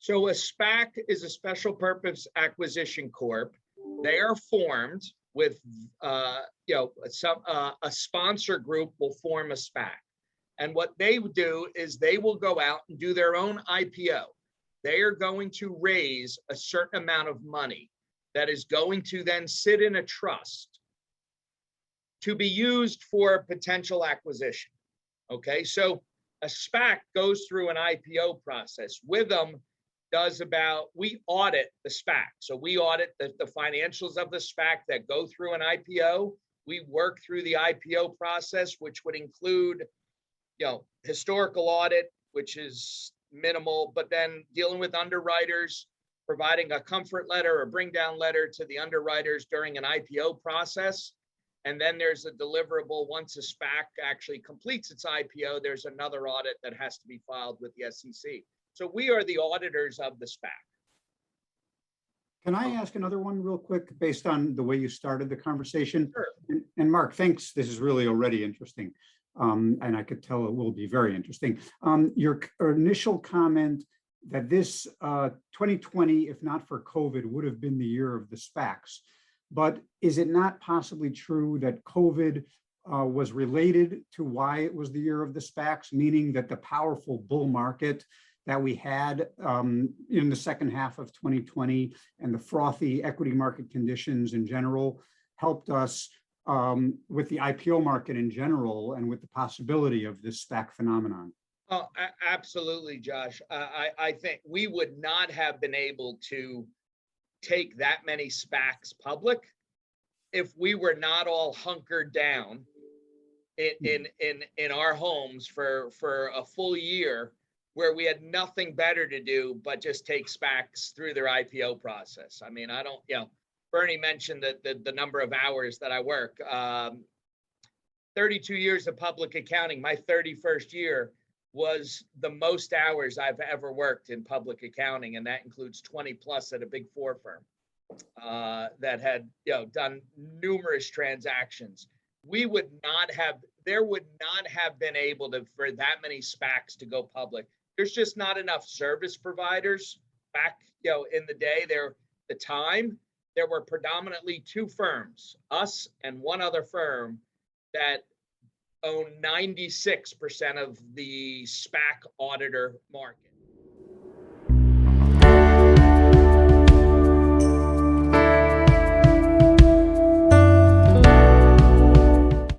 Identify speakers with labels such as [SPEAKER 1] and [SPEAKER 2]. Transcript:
[SPEAKER 1] So a SPAC is a special purpose acquisition corp. They are formed with, a sponsor group will form a SPAC. And what they do is they will go out and do their own IPO. They are going to raise a certain amount of money that is going to then sit in a trust to be used for potential acquisition. Okay, so a SPAC goes through an IPO process. Withum we audit the SPAC. So we audit the financials of the SPAC that go through an IPO. We work through the IPO process, which would include, historical audit, which is minimal, but then dealing with underwriters, providing a comfort letter or bring down letter to the underwriters during an IPO process. And then there's a deliverable. Once a SPAC actually completes its IPO, there's another audit that has to be filed with the SEC. So we are the auditors of the SPAC.
[SPEAKER 2] Can I ask another one real quick based on the way you started the conversation?
[SPEAKER 1] Sure.
[SPEAKER 2] And Marc, thanks. This is really already interesting. And I could tell it will be very interesting. Your initial comment that this 2020, if not for COVID, would have been the year of the SPACs. But is it not possibly true that COVID was related to why it was the year of the SPACs, meaning that the powerful bull market that we had in the second half of 2020 and the frothy equity market conditions in general helped us with the IPO market in general and with the possibility of this SPAC phenomenon?
[SPEAKER 1] Oh, absolutely, Josh. I think we would not have been able to take that many SPACs public if we were not all hunkered down in our homes for a full year, where we had nothing better to do but just take SPACs through their IPO process. I mean, Bernie mentioned that the number of hours that I work. 32 years of public accounting, my 31st year was the most hours I've ever worked in public accounting, and that includes 20 plus at a Big Four firm that had done numerous transactions. There would not have been able for that many SPACs to go public. There's just not enough service providers back, in the day. There were predominantly two firms, us and one other firm, that own 96% of the SPAC auditor market.